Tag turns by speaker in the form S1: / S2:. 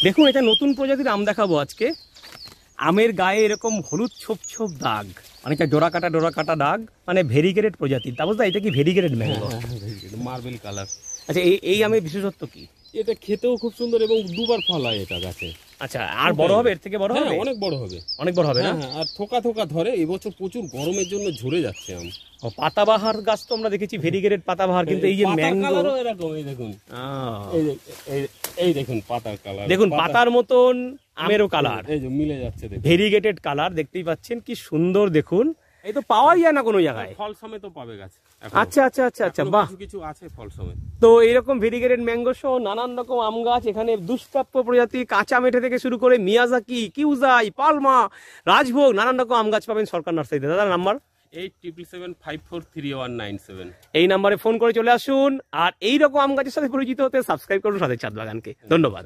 S1: দেখুন এটা নতুন প্রজাতির আম দেখাবো আজকে। আমের গায়ে এরকম হলুদ ছোপ ছোপ দাগ, অনেকটা ডোরা কাটা দাগ, মানে ভেরিগেটেড প্রজাতির। তারপর এটা কি ভেরিগেটেড ম্যাঙ্গো?
S2: Marble colour.
S1: আচ্ছা, এই আমের বিশেষত্ব কি?
S2: এটা খেতেও খুব সুন্দর এবং দুবার ফল হয় এটা গাছে।
S1: আচ্ছা, আর বড় হবে? এর থেকে বড় হবে?
S2: অনেক বড় হবে,
S1: অনেক বড় হবে না?
S2: আর থোকা থোকা ধরে। এবছর প্রচুর গরমের জন্য ঝরে যাচ্ছে আম।
S1: পাতাবাহার গাছ তো আমরা দেখেছি ভেরিগেটেড পাতাবাহার, কিন্তু এই যে ম্যাঙ্গো
S2: এরকম, এই দেখুন, এই দেখুন পাতার কালার,
S1: দেখুন পাতার মতন আমেরও কালার,
S2: এই যে মিলে যাচ্ছে, দেখুন
S1: ভেরিগেটেড কালার দেখতেই পাচ্ছেন, কি সুন্দর দেখুন। এই তো পাওয়াই যায় না কোনো জায়গায়।
S2: ফল সমেত পাবে গাছ।
S1: আচ্ছা আচ্ছা আচ্ছা আচ্ছা, বাহ,
S2: কিছু আছে ফল সমেত।
S1: তো এইরকম ভেরিগেটেড ম্যাঙ্গো সহ নানান রকম আম গাছ এখানে, দুষ্প্রাপ্য প্রজাতি, কাঁচা মেঠে থেকে শুরু করে মিয়াজাকি, কিউজাই, পালমা, রাজভোগ, নানান রকম আম গাছ পাবেন সরকার নার্সারিতে। দাদার নাম্বার
S2: 8777543197।
S1: এই নাম্বারে ফোন করে চলে আসুন। আর এইরকম আম গাছের সাথে পরিচিত হতে সাবস্ক্রাইব করুন সাথে ছাদ বাগানকে। ধন্যবাদ।